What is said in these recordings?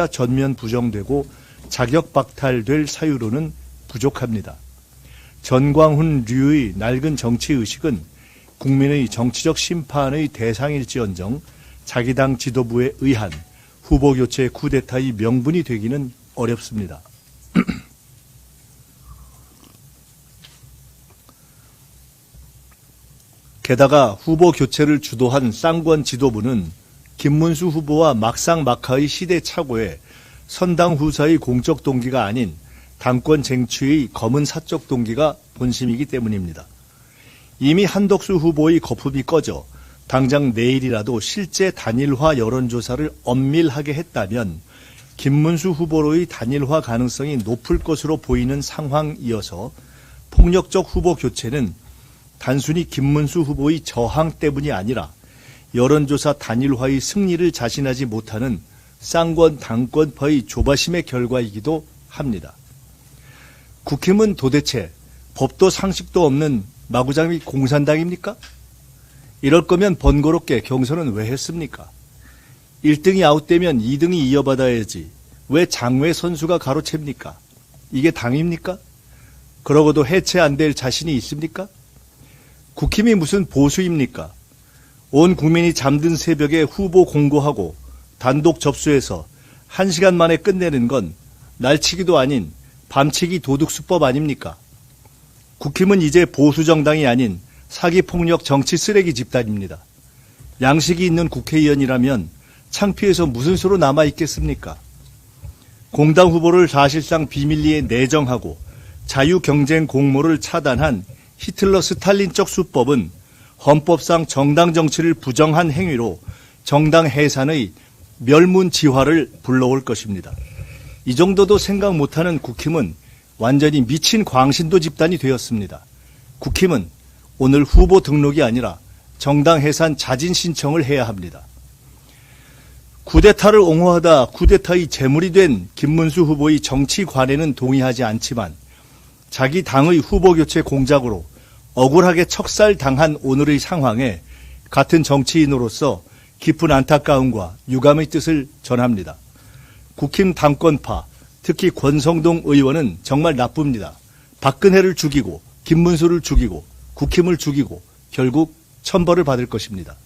전면 부정되고 자격 박탈될 사유로는 부족합니다. 전광훈류의 낡은 정치의식은 국민의 정치적 심판의 대상일지언정 자기 당 지도부에 의한 후보교체 쿠데타의 명분이 되기는 어렵습니다. 게다가 후보 교체를 주도한 쌍권 지도부는 김문수 후보와 막상막하의 시대착오에 선당 후사의 공적 동기가 아닌 당권 쟁취의 검은 사적 동기가 본심이기 때문입니다. 이미 한덕수 후보의 거품이 꺼져 당장 내일이라도 실제 단일화 여론조사를 엄밀하게 했다면 김문수 후보로의 단일화 가능성이 높을 것으로 보이는 상황이어서 폭력적 후보 교체는 단순히 김문수 후보의 저항 때문이 아니라 여론조사 단일화의 승리를 자신하지 못하는 쌍권 당권파의 조바심의 결과이기도 합니다. 국힘은 도대체 법도 상식도 없는 마구잡이 공산당입니까? 이럴 거면 번거롭게 경선은 왜 했습니까? 1등이 아웃되면 2등이 이어받아야지 왜 장외 선수가 가로챕니까? 이게 당입니까? 그러고도 해체 안 될 자신이 있습니까? 국힘이 무슨 보수입니까? 온 국민이 잠든 새벽에 후보 공고하고 단독 접수해서 1시간 만에 끝내는 건 날치기도 아닌 밤치기 도둑수법 아닙니까? 국힘은 이제 보수정당이 아닌 사기폭력 정치 쓰레기 집단입니다. 양식이 있는 국회의원이라면 창피해서 무슨 수로 남아있겠습니까? 공당 후보를 사실상 비밀리에 내정하고 자유경쟁 공모를 차단한 히틀러 스탈린적 수법은 헌법상 정당 정치를 부정한 행위로 정당 해산의 멸문지화를 불러올 것입니다. 이 정도도 생각 못하는 국힘은 완전히 미친 광신도 집단이 되었습니다. 국힘은 오늘 후보 등록이 아니라 정당 해산 자진 신청을 해야 합니다. 쿠데타를 옹호하다 쿠데타의 제물이 된 김문수 후보의 정치관에는 동의하지 않지만 자기 당의 후보교체 공작으로 억울하게 척살당한 오늘의 상황에 같은 정치인으로서 깊은 안타까움과 유감의 뜻을 전합니다. 국힘 당권파, 특히 권성동 의원은 정말 나쁩니다. 박근혜를 죽이고 김문수를 죽이고 국힘을 죽이고 결국 천벌을 받을 것입니다.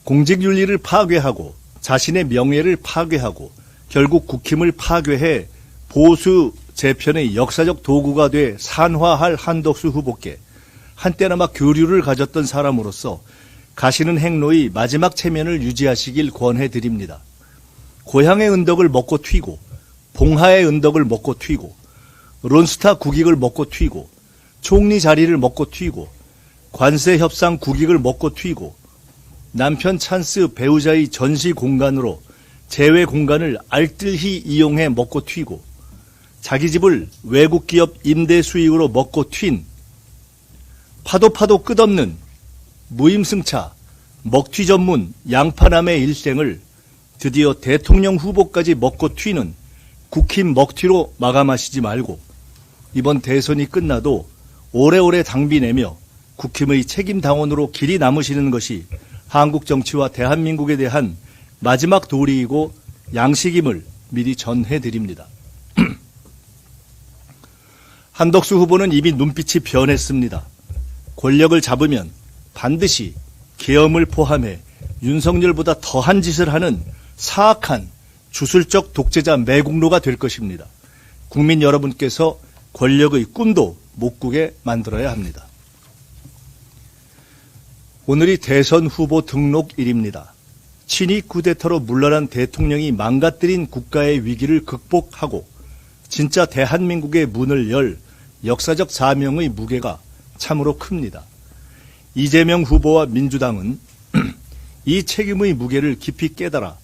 공직윤리를 파괴하고 자신의 명예를 파괴하고 결국 국힘을 파괴해 보수 재편의 역사적 도구가 돼 산화할 한덕수 후보께 한때나마 교류를 가졌던 사람으로서 가시는 행로의 마지막 체면을 유지하시길 권해드립니다. 고향의 은덕을 먹고 튀고 봉하의 은덕을 먹고 튀고 론스타 국익을 먹고 튀고 총리 자리를 먹고 튀고 관세 협상 국익을 먹고 튀고 남편 찬스 배우자의 전시 공간으로 재외 공간을 알뜰히 이용해 먹고 튀고 자기 집을 외국 기업 임대 수익으로 먹고 튄 파도 끝없는 무임승차 먹튀 전문 양파남의 일생을 드디어 대통령 후보까지 먹고 튀는 국힘 먹튀로 마감하시지 말고 이번 대선이 끝나도 오래오래 당비내며 국힘의 책임 당원으로 길이 남으시는 것이 한국 정치와 대한민국에 대한 마지막 도리이고 양식임을 미리 전해드립니다. 한덕수 후보는 이미 눈빛이 변했습니다. 권력을 잡으면 반드시 계엄을 포함해 윤석열보다 더한 짓을 하는 사악한 주술적 독재자 매국노가 될 것입니다. 국민 여러분께서 권력의 꿈도 못 꾸게 만들어야 합니다. 오늘이 대선 후보 등록일입니다. 친위 쿠데타로 물러난 대통령이 망가뜨린 국가의 위기를 극복하고 진짜 대한민국의 문을 열 역사적 사명의 무게가 참으로 큽니다. 이재명 후보와 민주당은 이 책임의 무게를 깊이 깨달아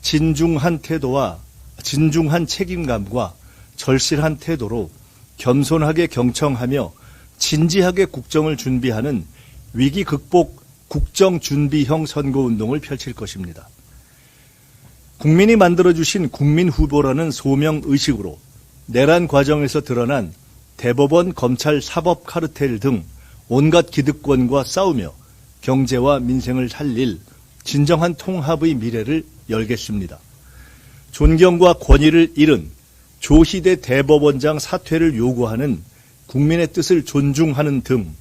진중한 책임감과 절실한 태도로 겸손하게 경청하며 진지하게 국정을 준비하는 위기 극복 국정준비형 선거운동을 펼칠 것입니다. 국민이 만들어주신 국민 후보라는 소명의식으로 내란 과정에서 드러난 대법원 검찰 사법 카르텔 등 온갖 기득권과 싸우며 경제와 민생을 살릴 진정한 통합의 미래를 열겠습니다. 존경과 권위를 잃은 조희대 대법원장 사퇴를 요구하는 국민의 뜻을 존중하는 등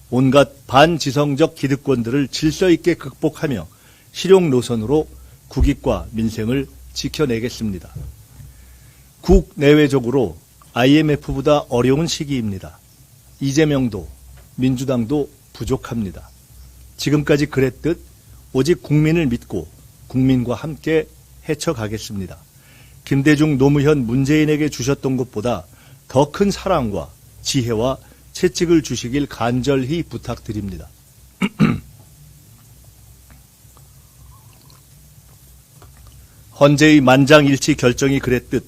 온갖 반지성적 기득권들을 질서 있게 극복하며 실용 노선으로 국익과 민생을 지켜내겠습니다. 국내외적으로 IMF보다 어려운 시기입니다. 이재명도 민주당도 부족합니다. 지금까지 그랬듯 오직 국민을 믿고 국민과 함께 헤쳐가겠습니다. 김대중, 노무현, 문재인에게 주셨던 것보다 더 큰 사랑과 지혜와 채찍을 주시길 간절히 부탁드립니다. 헌재의 만장일치 결정이 그랬듯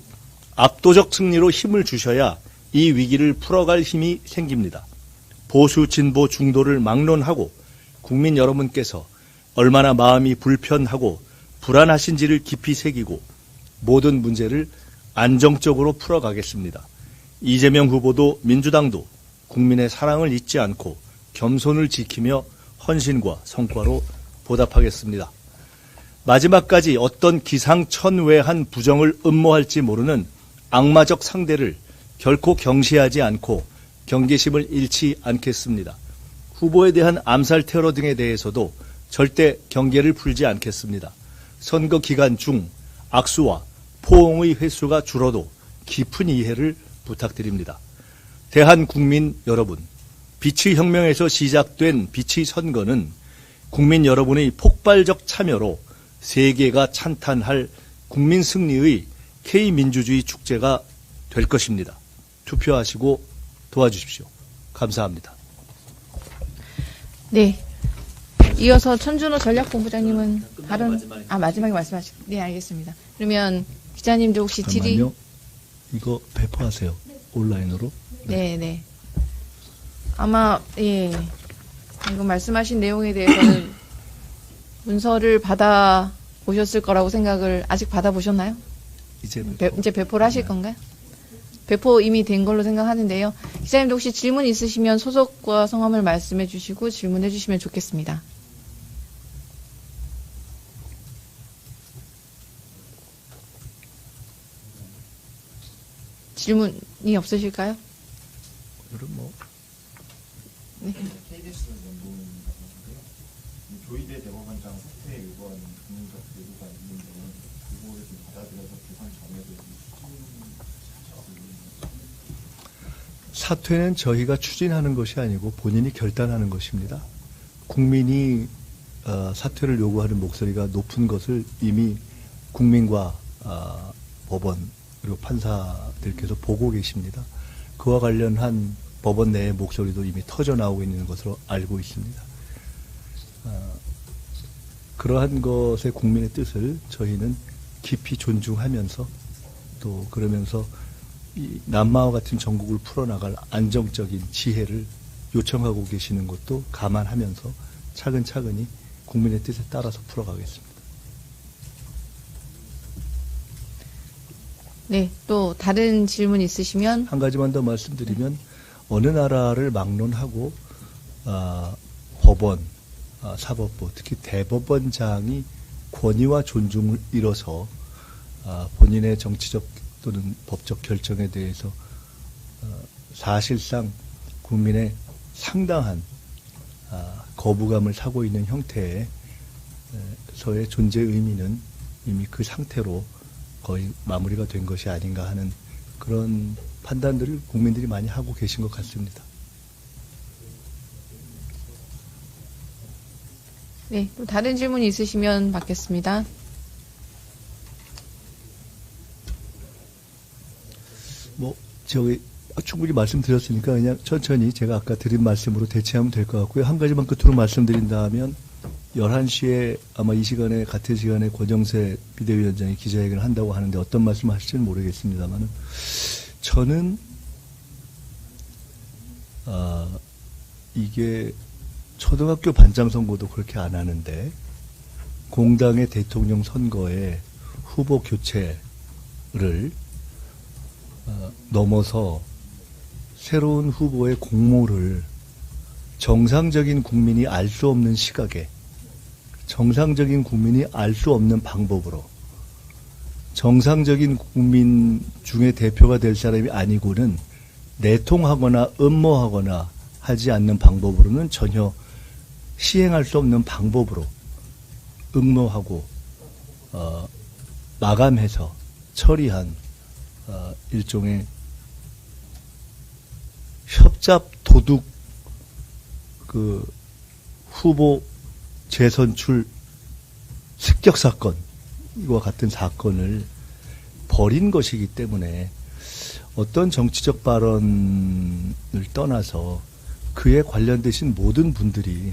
압도적 승리로 힘을 주셔야 이 위기를 풀어갈 힘이 생깁니다. 보수, 진보, 중도를 막론하고 국민 여러분께서 얼마나 마음이 불편하고 불안하신지를 깊이 새기고 모든 문제를 안정적으로 풀어가겠습니다. 이재명 후보도 민주당도 국민의 사랑을 잊지 않고 겸손을 지키며 헌신과 성과로 보답하겠습니다. 마지막까지 어떤 기상천외한 부정을 음모할지 모르는 악마적 상대를 결코 경시하지 않고 경계심을 잃지 않겠습니다. 후보에 대한 암살 테러 등에 대해서도 절대 경계를 풀지 않겠습니다. 선거 기간 중 악수와 포옹의 횟수가 줄어도 깊은 이해를 부탁드립니다. 대한국민 여러분, 빛의 혁명에서 시작된 빛의 선거는 국민 여러분의 폭발적 참여로 세계가 찬탄할 국민 승리의 K민주주의 축제가 될 것입니다. 투표하시고 도와주십시오. 감사합니다. 네. 이어서 천준호 전략본부장님은 마지막에 말씀하시. 네, 알겠습니다. 그러면 기자님들 혹시 질의. 잠깐만요. 이거 배포하세요. 온라인으로. 네, 네. 아마 예. 방금 말씀하신 내용에 대해서는 문서를 받아 보셨을 거라고 생각을 아직 받아 보셨나요? 이제 배포를 하실 건가요? 배포 이미 된 걸로 생각하는데요. 기자님도 혹시 질문 있으시면 소속과 성함을 말씀해 주시고 질문해 주시면 좋겠습니다. 질문이 없으실까요? 네. KBS는 연구원입니다. 조희대 대법원장 사퇴 요구하는 국민적 요구가 있는데 그거를 좀 받아들여서 개선 전에도 사퇴는 저희가 추진하는 것이 아니고 본인이 결단하는 것입니다. 국민이 사퇴를 요구하는 목소리가 높은 것을 이미 국민과 법원 그리고 판사들께서 보고 계십니다. 그와 관련한 법원 내의 목소리도 이미 터져나오고 있는 것으로 알고 있습니다. 그러한 것의 국민의 뜻을 저희는 깊이 존중하면서 또 그러면서 이 남마와 같은 전국을 풀어나갈 안정적인 지혜를 요청하고 계시는 것도 감안하면서 차근차근히 국민의 뜻에 따라서 풀어가겠습니다. 네, 또 다른 질문 있으시면 한 가지만 더 말씀드리면 어느 나라를 막론하고 법원, 사법부, 특히 대법원장이 권위와 존중을 잃어서 본인의 정치적 또는 법적 결정에 대해서 사실상 국민의 상당한 거부감을 사고 있는 형태에서의 존재 의미는 이미 그 상태로 거의 마무리가 된 것이 아닌가 하는 그런 판단들을 국민들이 많이 하고 계신 것 같습니다. 네, 또 다른 질문이 있으시면 받겠습니다. 저기 충분히 말씀드렸으니까 그냥 천천히 제가 아까 드린 말씀으로 대체하면 될 것 같고요. 한 가지만 끝으로 말씀드린다면 11시에 아마 이 시간에 같은 시간에 권영세 비대위원장이 기자회견을 한다고 하는데 어떤 말씀을 하실지는 모르겠습니다만 저는 이게 초등학교 반장 선거도 그렇게 안 하는데 공당의 대통령 선거에 후보 교체를 넘어서 새로운 후보의 공모를 정상적인 국민이 알 수 없는 시각에, 정상적인 국민이 알 수 없는 방법으로, 정상적인 국민 중에 대표가 될 사람이 아니고는 내통하거나 음모하거나 하지 않는 방법으로는 전혀 시행할 수 없는 방법으로 응모하고 마감해서 처리한 일종의 협잡 도둑 그 후보 재선출 습격 사건 이와 같은 사건을 벌인 것이기 때문에 어떤 정치적 발언을 떠나서 그에 관련되신 모든 분들이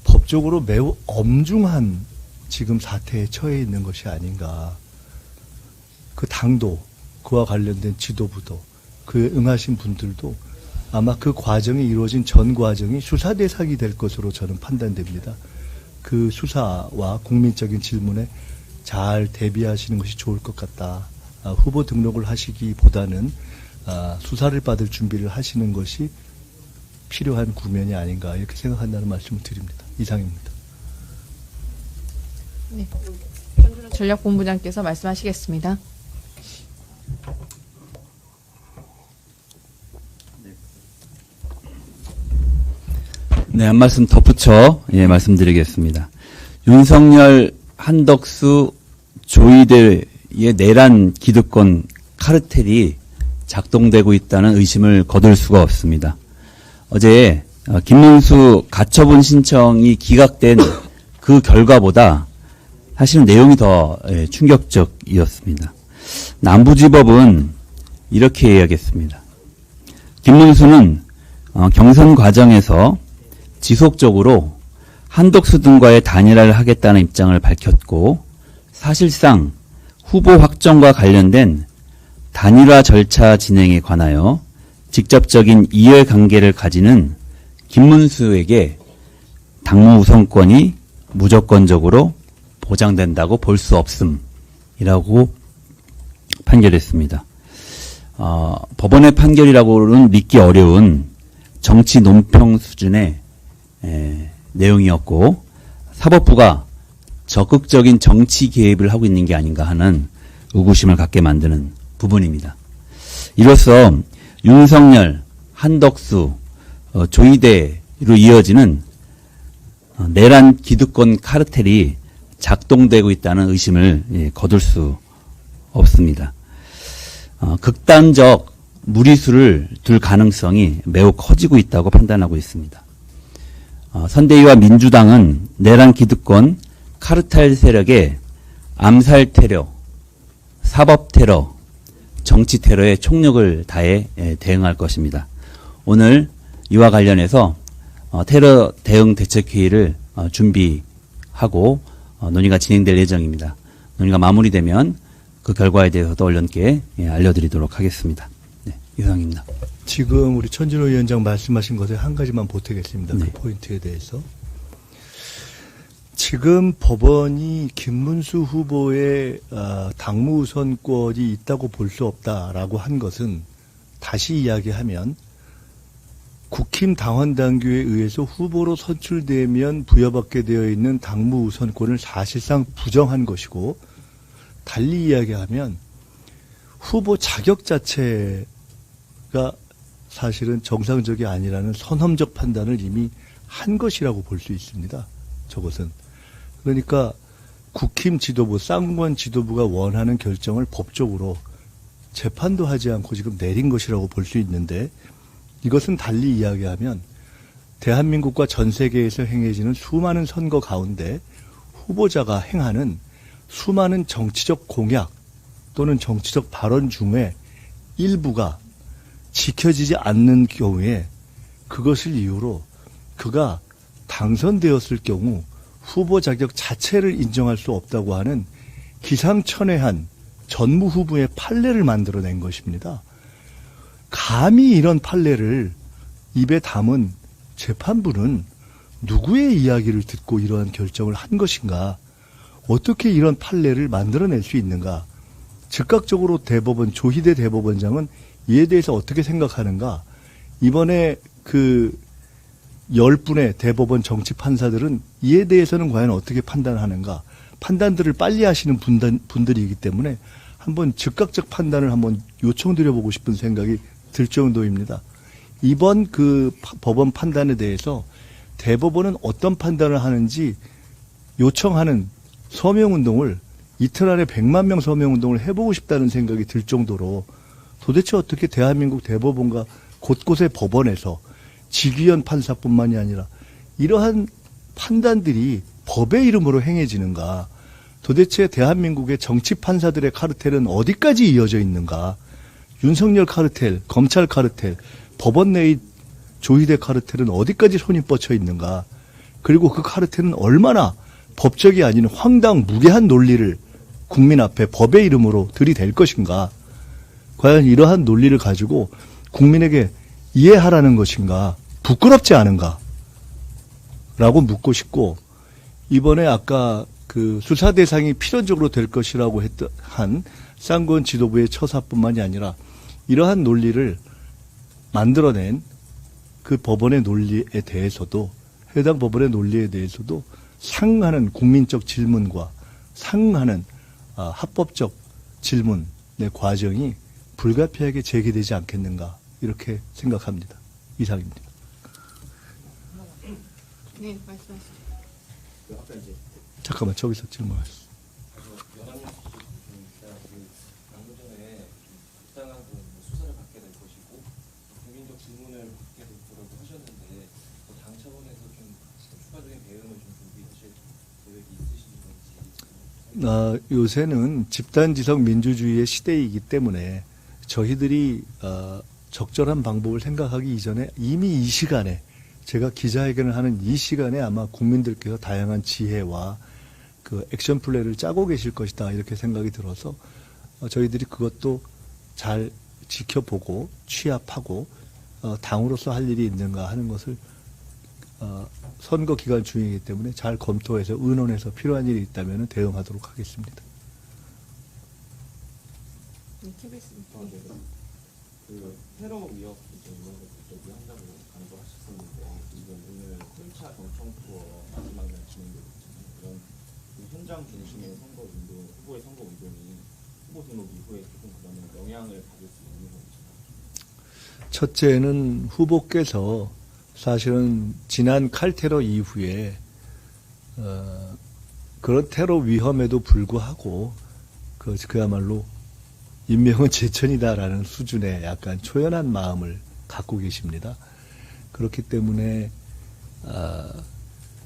법적으로 매우 엄중한 지금 사태에 처해 있는 것이 아닌가. 그 당도, 그와 관련된 지도부도, 그에 응하신 분들도 아마 그 과정이 이루어진 전 과정이 수사 대상이 될 것으로 저는 판단됩니다. 그 수사와 국민적인 질문에 잘 대비하시는 것이 좋을 것 같다. 후보 등록을 하시기보다는 수사를 받을 준비를 하시는 것이 필요한 국면이 아닌가 이렇게 생각한다는 말씀을 드립니다. 이상입니다. 네. 전준호 전략본부장께서 말씀하시겠습니다. 네, 한 말씀 덧붙여 말씀드리겠습니다. 윤석열, 한덕수, 조이대의 내란 기득권 카르텔이 작동되고 있다는 의심을 거둘 수가 없습니다. 어제 김문수 가처분 신청이 기각된 그 결과보다 사실은 내용이 더 충격적이었습니다. 남부지법은 이렇게 이야기했습니다. 김문수는 경선 과정에서 지속적으로 한덕수 등과의 단일화를 하겠다는 입장을 밝혔고 사실상 후보 확정과 관련된 단일화 절차 진행에 관하여 직접적인 이해관계를 가지는 김문수에게 당무 우선권이 무조건적으로 보장된다고 볼 수 없음이라고 판결했습니다. 법원의 판결이라고는 믿기 어려운 정치 논평 수준의 내용이었고 사법부가 적극적인 정치 개입을 하고 있는 게 아닌가 하는 의구심을 갖게 만드는 부분입니다. 이로써 윤석열, 한덕수, 조이대로 이어지는 내란 기득권 카르텔이 작동되고 있다는 의심을 거둘 수 없습니다. 극단적 무리수를 둘 가능성이 매우 커지고 있다고 판단하고 있습니다. 선대위와 민주당은 내란 기득권 카르텔 세력의 암살 테러, 사법 테러, 정치 테러에 총력을 다해 대응할 것입니다. 오늘 이와 관련해서 테러 대응 대책회의를 준비하고 논의가 진행될 예정입니다. 논의가 마무리되면 그 결과에 대해서도 언론께 알려드리도록 하겠습니다. 네, 이상입니다. 지금 우리 천진호 위원장 말씀하신 것에 한 가지만 보태겠습니다. 네. 그 포인트에 대해서. 지금 법원이 김문수 후보의 당무 우선권이 있다고 볼 수 없다라고 한 것은 다시 이야기하면 국힘 당원당규에 의해서 후보로 선출되면 부여받게 되어 있는 당무 우선권을 사실상 부정한 것이고 달리 이야기하면 후보 자격 자체가 사실은 정상적이 아니라는 선험적 판단을 이미 한 것이라고 볼 수 있습니다. 저것은. 그러니까 국힘 지도부, 쌍권 지도부가 원하는 결정을 법적으로 재판도 하지 않고 지금 내린 것이라고 볼 수 있는데 이것은 달리 이야기하면 대한민국과 전 세계에서 행해지는 수많은 선거 가운데 후보자가 행하는 수많은 정치적 공약 또는 정치적 발언 중에 일부가 지켜지지 않는 경우에 그것을 이유로 그가 당선되었을 경우 후보 자격 자체를 인정할 수 없다고 하는 기상천외한 전무후무의 판례를 만들어낸 것입니다. 감히 이런 판례를 입에 담은 재판부는 누구의 이야기를 듣고 이러한 결정을 한 것인가? 어떻게 이런 판례를 만들어낼 수 있는가? 즉각적으로 대법원, 조희대 대법원장은 이에 대해서 어떻게 생각하는가? 이번에 그 10분의 대법원 정치 판사들은 이에 대해서는 과연 어떻게 판단하는가, 판단들을 빨리 하시는 분들이기 때문에 한번 즉각적 판단을 한번 요청드려보고 싶은 생각이 들 정도입니다. 이번 그 법원 판단에 대해서 대법원은 어떤 판단을 하는지 요청하는 서명운동을 이틀 안에 100만 명 서명운동을 해보고 싶다는 생각이 들 정도로 도대체 어떻게 대한민국 대법원과 곳곳의 법원에서 지기현 판사뿐만이 아니라 이러한 판단들이 법의 이름으로 행해지는가, 도대체 대한민국의 정치 판사들의 카르텔은 어디까지 이어져 있는가, 윤석열 카르텔, 검찰 카르텔, 법원 내의 조희대 카르텔은 어디까지 손이 뻗쳐 있는가, 그리고 그 카르텔은 얼마나 법적이 아닌 황당 무례한 논리를 국민 앞에 법의 이름으로 들이댈 것인가, 과연 이러한 논리를 가지고 국민에게 이해하라는 것인가, 부끄럽지 않은가 라고 묻고 싶고, 이번에 아까 그 수사 대상이 필연적으로 될 것이라고 한 쌍권 지도부의 처사뿐만이 아니라 이러한 논리를 만들어낸 그 법원의 논리에 대해서도, 해당 법원의 논리에 대해서도 상응하는 국민적 질문과 상응하는 합법적 질문의 과정이 불가피하게 제기되지 않겠는가, 이렇게 생각합니다. 이상입니다. 네, 말씀하세요. 아까 이제 잠깐만, 저기서 질문하셨어요. 연합뉴스 방금 전에 부당한 수사를 받게 될 것이고 국민적 질문을 받게 될 거라고 하셨는데 당 차원에서 좀 추가적인 대응을 좀 준비하실 계획이 있으신지. 요새는 집단지성 민주주의의 시대이기 때문에 저희들이 적절한 방법을 생각하기 이전에 이미 이 시간에, 제가 기자회견을 하는 이 시간에 아마 국민들께서 다양한 지혜와 그 액션 플랜을 짜고 계실 것이다, 이렇게 생각이 들어서 저희들이 그것도 잘 지켜보고 취합하고 당으로서 할 일이 있는가 하는 것을 선거 기간 중이기 때문에 잘 검토해서 의논해서 필요한 일이 있다면 대응하도록 하겠습니다. 그 테러 위협 이런 것들도 한다고 강조하셨었는데 이번 오늘 홀차 경청 투어 마지막 날 진행되고 있잖아요. 그런 그 현장 중심의 선거 운동, 후보의 선거 운동이 후보 등록 이후에 조금 그러면 영향을 받을 수 있는 건지. 첫째는 후보께서 사실은 지난 칼테러 이후에 그런 테러 위험에도 불구하고 그야말로 인명은 제천이다라는 수준의 약간 초연한 마음을 갖고 계십니다. 그렇기 때문에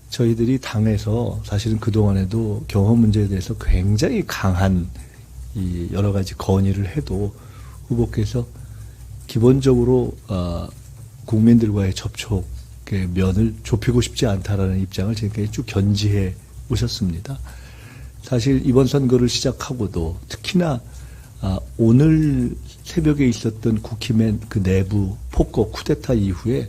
저희들이 당에서 사실은 그동안에도 경험 문제에 대해서 굉장히 강한 이 여러 가지 건의를 해도 후보께서 기본적으로 국민들과의 접촉의 면을 좁히고 싶지 않다라는 입장을 지금까지 쭉 견지해 오셨습니다. 사실 이번 선거를 시작하고도 특히나 오늘 새벽에 있었던 국힘의 그 내부 폭거 쿠데타 이후에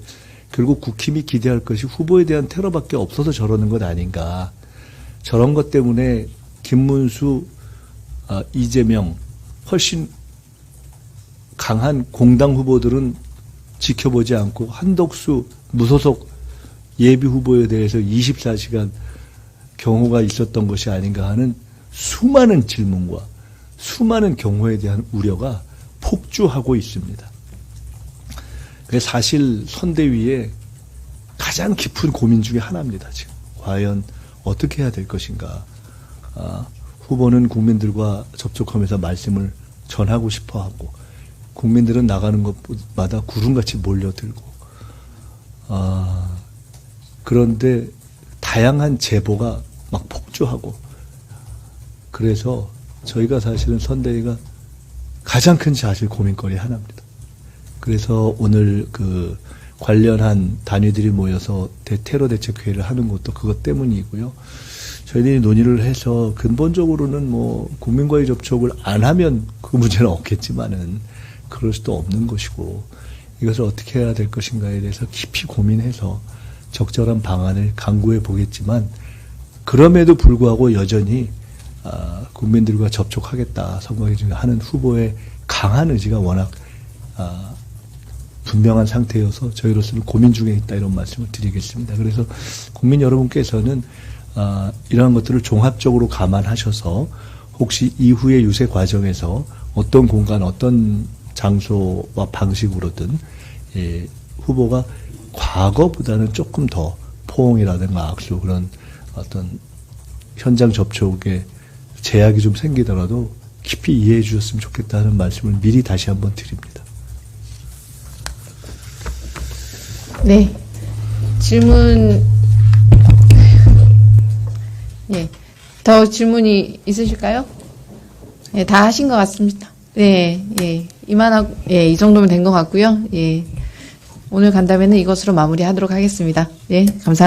결국 국힘이 기대할 것이 후보에 대한 테러밖에 없어서 저러는 것 아닌가. 저런 것 때문에 김문수, 이재명 훨씬 강한 공당 후보들은 지켜보지 않고 한덕수 무소속 예비 후보에 대해서 24시간 경호가 있었던 것이 아닌가 하는 수많은 질문과 수많은 경호에 대한 우려가 폭주하고 있습니다. 그래서 사실 선대위의 가장 깊은 고민 중에 하나입니다. 지금 과연 어떻게 해야 될 것인가. 후보는 국민들과 접촉하면서 말씀을 전하고 싶어하고 국민들은 나가는 것마다 구름같이 몰려들고 그런데 다양한 제보가 막 폭주하고, 그래서 저희가 사실은 선대위가 가장 큰 사실 고민거리 하나입니다. 그래서 오늘 그 관련한 단위들이 모여서 대테러 대책회의를 하는 것도 그것 때문이고요. 저희들이 논의를 해서 근본적으로는 뭐 국민과의 접촉을 안 하면 그 문제는 없겠지만은 그럴 수도 없는 것이고, 이것을 어떻게 해야 될 것인가에 대해서 깊이 고민해서 적절한 방안을 강구해 보겠지만, 그럼에도 불구하고 여전히 국민들과 접촉하겠다 선거에 하는 후보의 강한 의지가 워낙 분명한 상태여서 저희로서는 고민 중에 있다 이런 말씀을 드리겠습니다. 그래서 국민 여러분께서는 이러한 것들을 종합적으로 감안하셔서 혹시 이후의 유세 과정에서 어떤 공간, 어떤 장소와 방식으로든 후보가 과거보다는 조금 더 포옹이라든가 악수 그런 어떤 현장 접촉에 제약이 좀 생기더라도 깊이 이해해 주셨으면 좋겠다는 말씀을 미리 다시 한번 드립니다. 네. 질문, 예. 더 질문이 있으실까요? 예, 다 하신 것 같습니다. 네, 예. 이만하고, 예, 이 정도면 된 것 같고요. 예. 오늘 간담회는 이것으로 마무리하도록 하겠습니다. 예, 감사합니다.